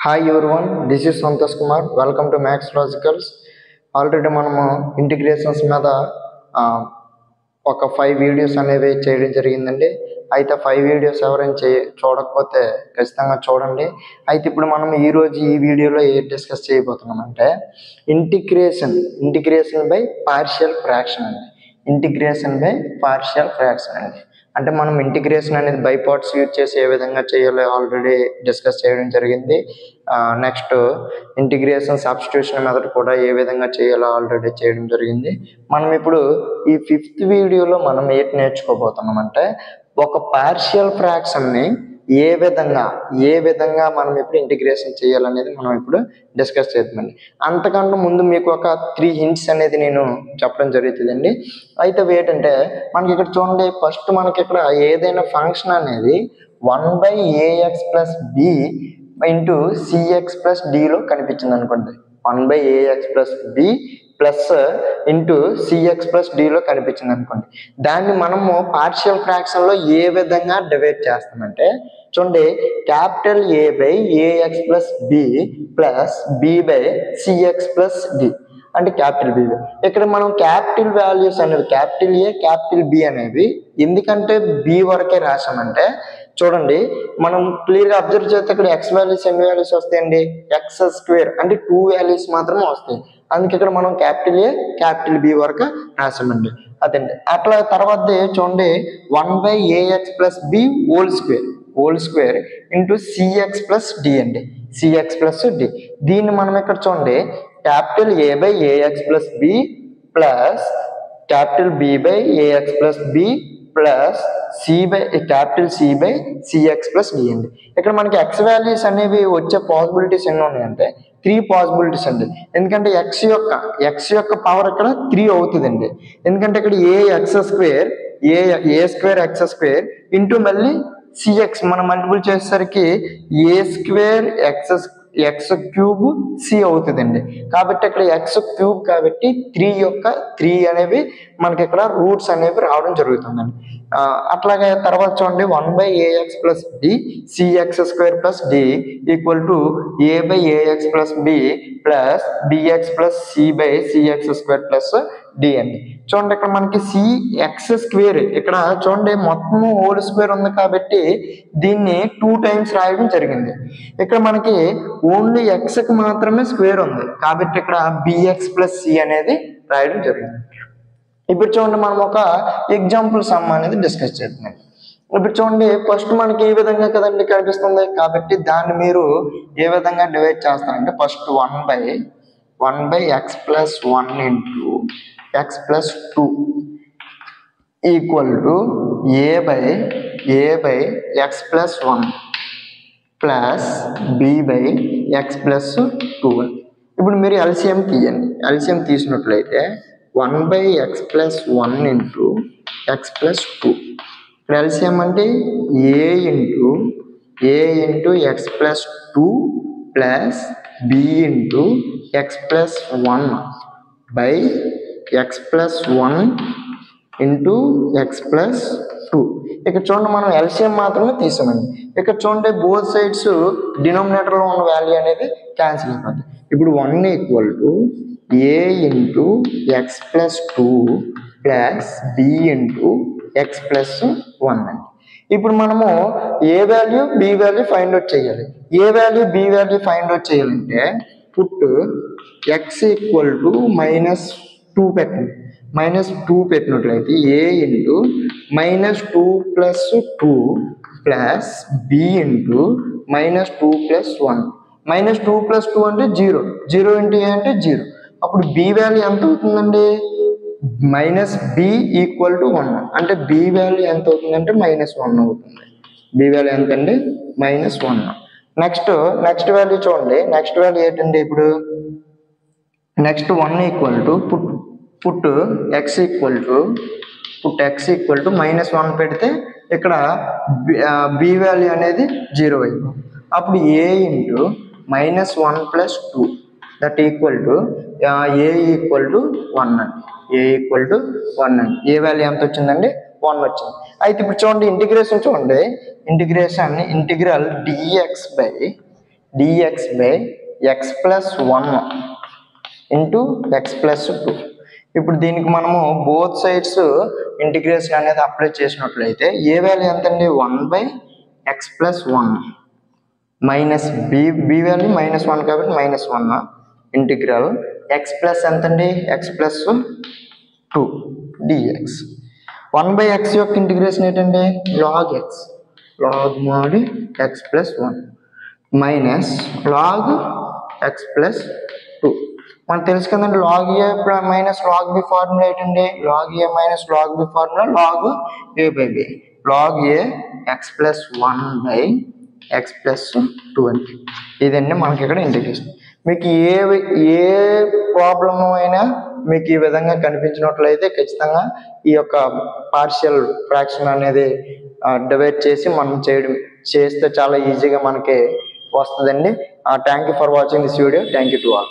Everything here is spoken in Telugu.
Hi everyone, this is Santosh Kumar. Welcome to Max Logicals. Already మనము ఇంటిగ్రేషన్స్ మీద ఒక 5 వీడియోస్ అనేవి చేయడం జరిగిందండి. అయితే 5 వీడియోస్ ఎవరైనా చూడకపోతే ఖచ్చితంగా చూడండి. అయితే ఇప్పుడు మనం ఈరోజు ఈ వీడియోలో ఏం డిస్కస్ చేయబోతున్నామంటే ఇంటిగ్రేషన్ బై పార్షియల్ ఫ్రాక్షన్ అండి. ఇంటిగ్రేషన్ బై పార్షియల్ ఫ్రాక్షన్ అండి. అంటే మనం ఇంటిగ్రేషన్ అనేది బై పార్ట్స్ యూజ్ చేసి ఏ విధంగా చేయాలో ఆల్రెడీ డిస్కస్ చేయడం జరిగింది. నెక్స్ట్ ఇంటిగ్రేషన్ సబ్స్టిట్యూషన్ మెథడ్ కూడా ఏ విధంగా చేయాలో ఆల్రెడీ చేయడం జరిగింది. మనం ఇప్పుడు ఈ 5th వీడియోలో మనం ఏంటి నేర్చుకోబోతున్నాం అంటే ఒక పార్షియల్ ఫ్రాక్షన్ని ఏ విధంగా మనం ఇప్పుడు ఇంటిగ్రేషన్ చేయాలనేది మనం ఇప్పుడు డిస్కస్ చేద్దామండి. అంతకన్నా ముందు మీకు ఒక 3 హింట్స్ అనేది నేను చెప్పడం జరుగుతుందండి. అయితే ఏంటంటే మనకి ఇక్కడ చూడండి, ఫస్ట్ మనకి ఇక్కడ ఏదైనా ఫంక్షన్ అనేది 1/ax + b ఇంటూ cx + dలో కనిపించింది అనుకోండి. 1/ax + b plus into cx + dలో కనిపించింది అనుకోండి. దాన్ని మనము పార్షియల్ ఫ్రాక్షన్లో ఏ విధంగా డివైడ్ చేస్తామంటే చూడండి, capital A/ax + b plus b/cx + d అంటే క్యాపిటల్ బి. ఇక్కడ మనం క్యాపిటల్ వాల్యూస్ అనేవి క్యాపిటల్ ఏ క్యాపిటల్ బి అనేవి ఎందుకంటే బి వరకే రాసామంటే చూడండి, మనం క్లియర్గా అబ్జర్వ్ చేస్తే ఇక్కడ ఎక్స్ వాల్యూస్ ఎన్ని వాల్యూస్ వస్తాయండి, x² అంటే 2 వాల్యూస్ మాత్రమే వస్తాయి. అందుకే ఇక్కడ మనం క్యాపిటల్ ఏ క్యాపిటల్ బి వరకు రాసామండి. అదండి. అట్లా తర్వాత చూడండి 1/ax + b whole square into cx + d అండి. cx + d దీన్ని మనం ఇక్కడ చూడండి capital A/ax + b plus capital B/ax + b plus capital C/cx + d అండి. ఇక్కడ మనకి ఎక్స్ వాల్యూస్ అనేవి వచ్చే పాసిబిలిటీస్ ఎన్ని ఉన్నాయంటే 3 పాసిబిలిటీస్ అండి. ఎందుకంటే ఎక్స్ యొక్క పవర్ ఇక్కడ 3 అవుతుందండి. ఎందుకంటే ఇక్కడ a² ఇంటూ మళ్ళీ cx మనం మల్టిపుల్ చేసేసరికి a²x³ c అవుతుందండి. కాబట్టి ఇక్కడ x³ కాబట్టి 3 అనేవి మనకి ఇక్కడ రూట్స్ అనేవి రావడం జరుగుతుందండి. అట్లాగే తర్వాత చూడండి 1/ax + b cx² + d = a/ax + b plus bx + c/cx² + d అండి. చూడండి ఇక్కడ మనకి cx² ఇక్కడ చూడండి మొత్తం హోల్ స్క్వేర్ ఉంది కాబట్టి దీన్ని 2 టైమ్స్ రాయడం జరిగింది. ఇక్కడ మనకి ఓన్లీ ఎక్స్కి మాత్రమే స్క్వేర్ ఉంది కాబట్టి ఇక్కడ bx + c అనేది రాయడం జరిగింది. ఇప్పుడు చూడండి మనం ఒక ఎగ్జాంపుల్ సమ్ అనేది డిస్కస్ చేద్దాం. ఇప్పుడు చూడండి ఫస్ట్ మనకి ఈ విధంగా కదండి కనిపిస్తుంది కాబట్టి దాన్ని మీరు ఏ విధంగా డివైడ్ చేస్తారంటే first 1/x + 1 into x + 2 equal to a/x + 1 plus b/x + 2. ఇప్పుడు మీరు ఎల్సిఎం తీయండి. ఎల్సిఎం తీసినట్లయితే 1/x + 1 ఇంటూ x + 2 ఇక్కడ ఎల్సిఎం అంటే a into x + 2 plus b into x + 1 by x + 1 into x + 2. ఇక్కడ చూడండి మనం ఎల్సిఎం మాత్రమే తీసామండి. ఇక్కడ చూడండి బోత్ సైడ్స్ డినామినేటర్లో ఉన్న వాల్యూ అనేది క్యాన్సిల్ అయిపోతుంది. ఇప్పుడు 1 = a into x + 2 plus b into x + 1 అండి. ఇప్పుడు మనము A value B value find out చేయాలి. A value B value find out చేయాలంటే పుట్ x = -2 పెట్టండి. -2 పెట్టినట్లయితే a into -2 + 2 plus b into -2 + 1 -2 + 2 అంటే 0 ఇంటూ a అంటే 0. అప్పుడు b వాల్యూ ఎంత అవుతుందండి, -b = 1 అంటే b వాల్యూ ఎంత అవుతుందంటే -1 అవుతుంది. b వాల్యూ ఎంత అండి -1. నెక్స్ట్ వాల్యూ చూడండి. నెక్స్ట్ వాల్యూ ఏంటండి, ఇప్పుడు నెక్స్ట్ 1 పుట్ x -1 పెడితే ఇక్కడ b వాల్యూ అనేది 0 అయిపోయింది. అప్పుడు a into -1 + 2 that equal to a = 1 అండి. ఏ వాల్యూ ఎంత వచ్చిందండి, 1 వచ్చింది. అయితే ఇప్పుడు చూడండి integration integral dx dx by x plus 1 into x plus 2. ఇప్పుడు దీనికి మనము బోత్ సైడ్స్ ఇంటిగ్రేషన్ అనేది అప్లై చేసినట్లయితే ఏ వాల్యూ ఎంత అండి 1/x plus 1 minus B value -1 కాబట్టి -1 ఇంటిగ్రల్ ఎక్స్ ప్లస్ ఎంత అండి ఎక్స్ ప్లస్ 2 డిఎక్స్. 1/x యొక్క ఇంటిగ్రేషన్ ఏంటండి log x mod x plus 1 minus log x plus 2. మనకు తెలుసు కదండి log a minus log b formula ఏంటండి log a minus log b formula log a by b. log a x plus 1/x plus 2 అండి. ఇదండి మనకి ఇక్కడ ఇంటిగ్రేషన్. మీకు ఏ ప్రాబ్లం అయినా మీకు ఈ విధంగా కనిపించినట్లయితే ఖచ్చితంగా ఈ యొక్క పార్షియల్ ఫ్రాక్షన్ అనేది డివైడ్ చేసి మనం చేస్తే చాలా ఈజీగా మనకి వస్తుందండి. Thank you for watching this video. Thank you to all.